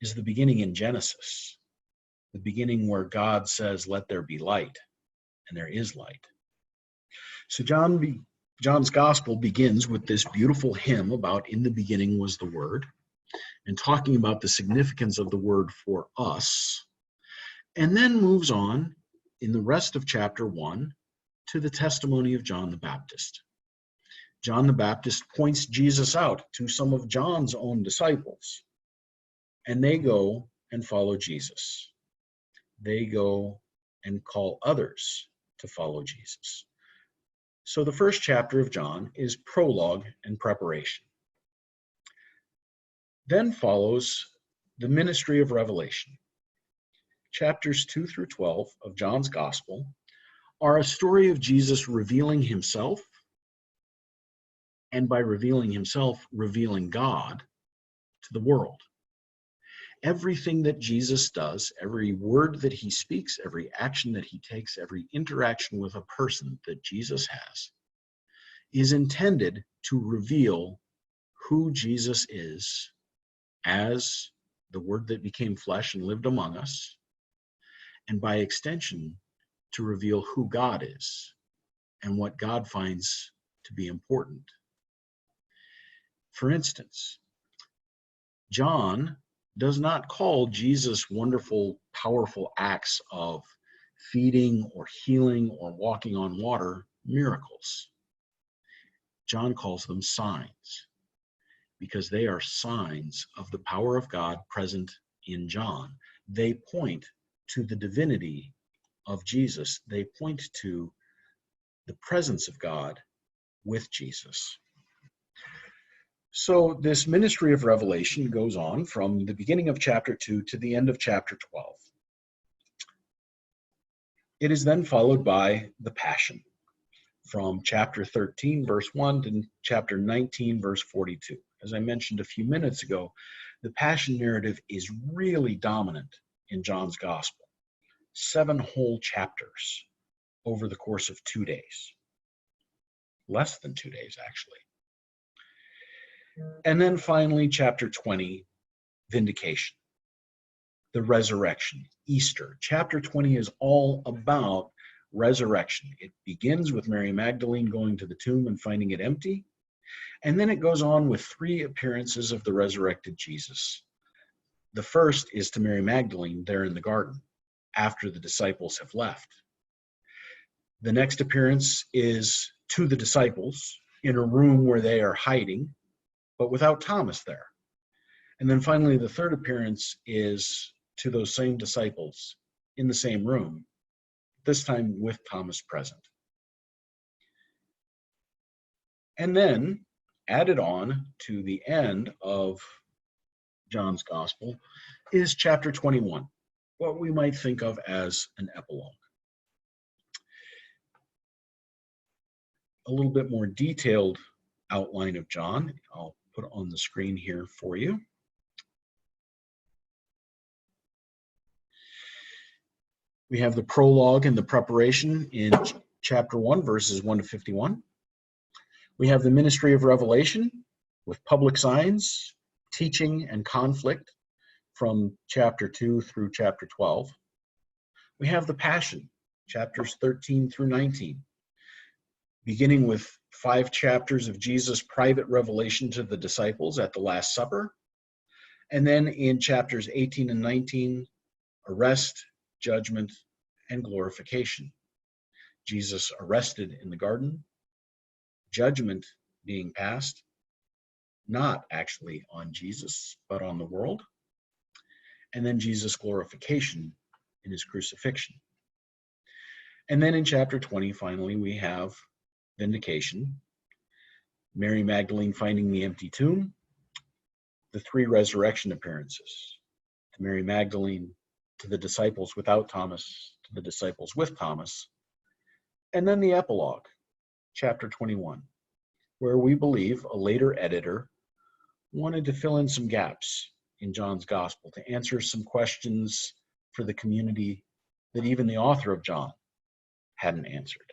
is the beginning in Genesis, the beginning where God says, "Let there be light," and there is light. So John's gospel begins with this beautiful hymn about "In the beginning was the Word," and talking about the significance of the Word for us, and then moves on in the rest of chapter 1 to the testimony of John the Baptist. John the Baptist points Jesus out to some of John's own disciples, and they go and follow Jesus. They go and call others to follow Jesus. So the first chapter of John is prologue and preparation. Then follows the ministry of revelation. Chapters 2 through 12 of John's Gospel are a story of Jesus revealing himself, and by revealing himself, revealing God to the world. everything that Jesus does, every word that he speaks, every action that he takes, every interaction with a person that Jesus has, is intended to reveal who Jesus is as the Word that became flesh and lived among us, and by extension, to reveal who God is and what God finds to be important. For instance, John does not call Jesus' wonderful, powerful acts of feeding or healing or walking on water miracles. John calls them signs because they are signs of the power of God present in John. They point to the divinity of Jesus. They point to the presence of God with Jesus. So this ministry of revelation goes on from the beginning of chapter 2 to the end of chapter 12. It is then followed by the Passion from chapter 13, verse 1 to chapter 19, verse 42. As I mentioned a few minutes ago, the Passion narrative is really dominant in John's Gospel. 7 whole chapters over the course of 2 days. Less than 2 days, actually. And then finally, chapter 20, Vindication, the resurrection, Easter. Chapter 20 is all about resurrection. It begins with Mary Magdalene going to the tomb and finding it empty. And then it goes on with 3 appearances of the resurrected Jesus. The first is to Mary Magdalene there in the garden after the disciples have left. The next appearance is to the disciples in a room where they are hiding, but without Thomas there. And then finally, the third appearance is to those same disciples in the same room, this time with Thomas present. And then, added on to the end of John's Gospel, is chapter 21, what we might think of as an epilogue. A little bit more detailed outline of John, I'll put on the screen here for you. We have the prologue and the preparation in chapter 1, verses 1 to 51. We have the ministry of revelation with public signs, teaching, and conflict from chapter 2 through chapter 12. We have the Passion, chapters 13 through 19, beginning with 5 chapters of Jesus' private revelation to the disciples at the Last Supper. And then in chapters 18 and 19, arrest, judgment, and glorification. Jesus arrested in the garden, judgment being passed, not actually on Jesus, but on the world, and then Jesus' glorification in his crucifixion. And then in chapter 20, finally, we have Vindication, Mary Magdalene finding the empty tomb, the 3 resurrection appearances, to Mary Magdalene, to the disciples without Thomas, to the disciples with Thomas, and then the epilogue, chapter 21, where we believe a later editor wanted to fill in some gaps in John's Gospel, to answer some questions for the community that even the author of John hadn't answered.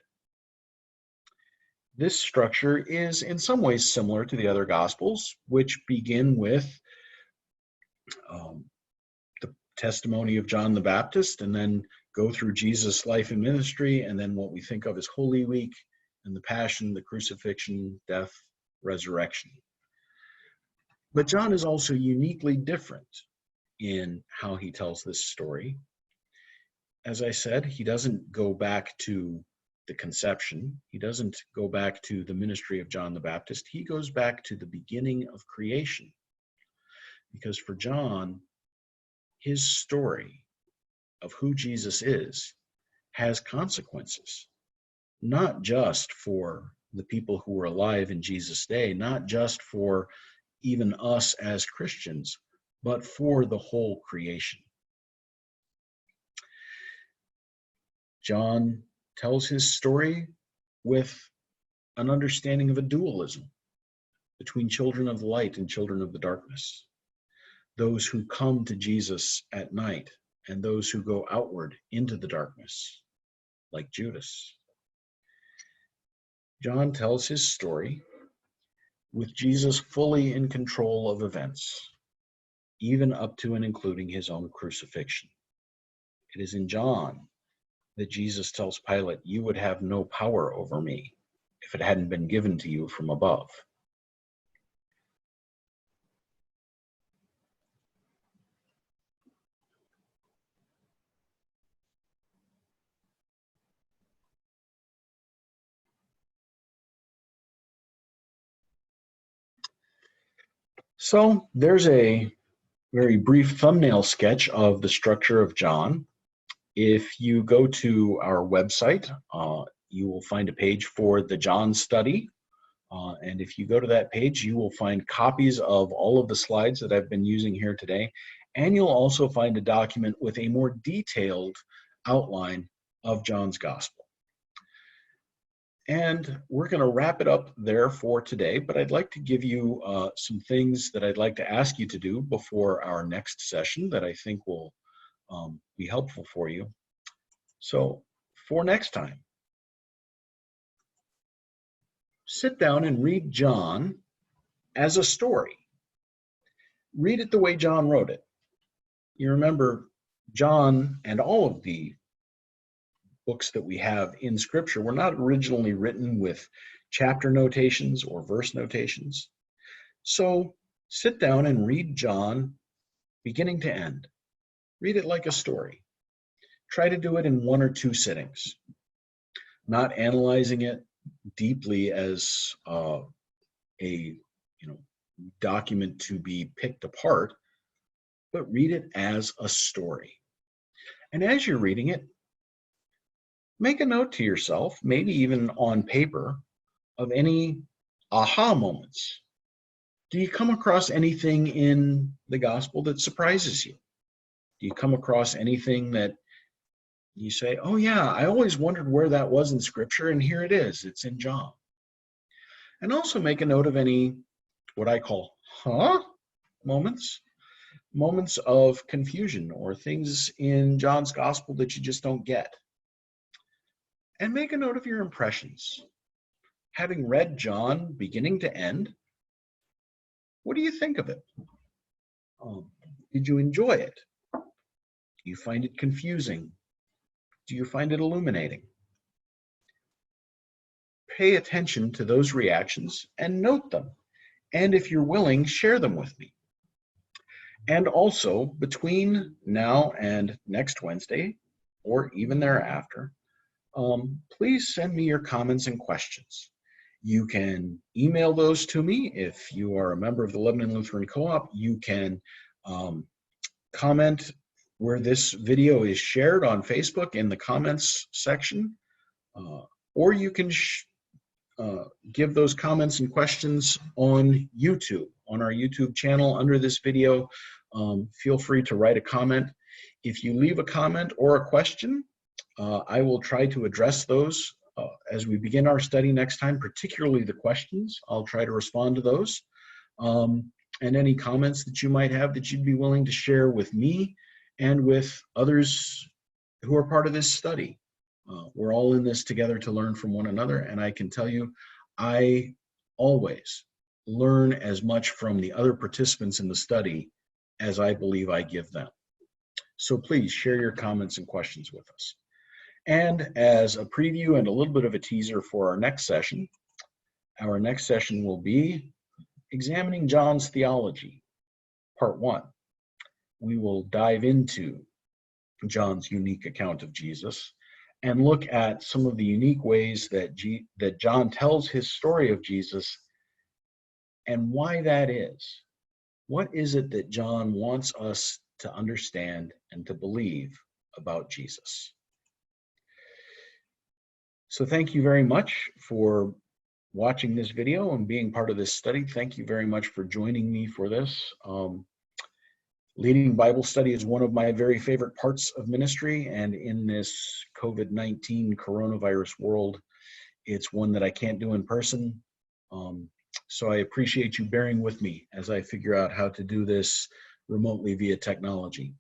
This structure is in some ways similar to the other Gospels, which begin with the testimony of John the Baptist, and then go through Jesus' life and ministry, and then what we think of as Holy Week, and the Passion, the crucifixion, death, resurrection. But John is also uniquely different in how he tells this story. As I said, he doesn't go back to the conception. He doesn't go back to the ministry of John the Baptist. He goes back to the beginning of creation. Because for John, his story of who Jesus is has consequences, not just for the people who were alive in Jesus' day, not just for even us as Christians, but for the whole creation. John tells his story with an understanding of a dualism between children of the light and children of the darkness. those who come to Jesus at night, and those who go outward into the darkness, like Judas. John tells his story with Jesus fully in control of events, even up to and including his own crucifixion. It is in John that Jesus tells Pilate, "You would have no power over me if it hadn't been given to you from above." So there's a very brief thumbnail sketch of the structure of John. If you go to our website, you will find a page for the John study. And if you go to that page, you will find copies of all of the slides that I've been using here today. And you'll also find a document with a more detailed outline of John's gospel. And we're going to wrap it up there for today, but I'd like to give you some things that I'd like to ask you to do before our next session that I think will be helpful for you. So for next time, sit down and read John as a story. Read it the way John wrote it. You remember, John and all of the books that we have in Scripture were not originally written with chapter notations or verse notations. So sit down and read John beginning to end. Read it like a story. Try to do it in 1 or 2 sittings, not analyzing it deeply as a document to be picked apart, but read it as a story. And as you're reading it, make a note to yourself, maybe even on paper, of any aha moments. Do you come across anything in the gospel that surprises you? Do you come across anything that you say, "Oh yeah, I always wondered where that was in Scripture, and here it is, it's in John"? And also make a note of any, what I call, moments of confusion or things in John's gospel that you just don't get. And make a note of your impressions. Having read John beginning to end, what do you think of it? Did you enjoy it? Do you find it confusing? Do you find it illuminating? Pay attention to those reactions and note them. And if you're willing, share them with me. And also, between now and next Wednesday, or even thereafter, please send me your comments and questions. You can email those to me. If you are a member of the Lebanon Lutheran Co-op, you can comment where this video is shared on Facebook in the comments section, or you can give those comments and questions on YouTube, on our YouTube channel under this video. Feel free to write a comment. If you leave a comment or a question, I will try to address those as we begin our study next time, particularly the questions. I'll try to respond to those. And any comments that you might have that you'd be willing to share with me and with others who are part of this study. We're all in this together to learn from one another, and I can tell you, I always learn as much from the other participants in the study as I believe I give them. So please share your comments and questions with us. And as a preview and a little bit of a teaser for our next session will be examining John's theology, part 1. We will dive into John's unique account of Jesus and look at some of the unique ways that John tells his story of Jesus and why that is. What is it that John wants us to understand and to believe about Jesus? So thank you very much for watching this video and being part of this study. Thank you very much for joining me for this. Leading Bible study is one of my very favorite parts of ministry, and in this COVID-19 coronavirus world, it's one that I can't do in person. So I appreciate you bearing with me as I figure out how to do this remotely via technology.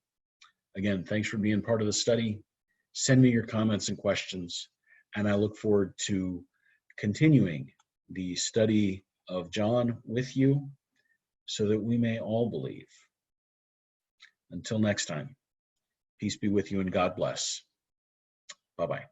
Again, thanks for being part of the study. Send me your comments and questions, and I look forward to continuing the study of John with you so that we may all believe. Until next time, peace be with you and God bless. Bye-bye.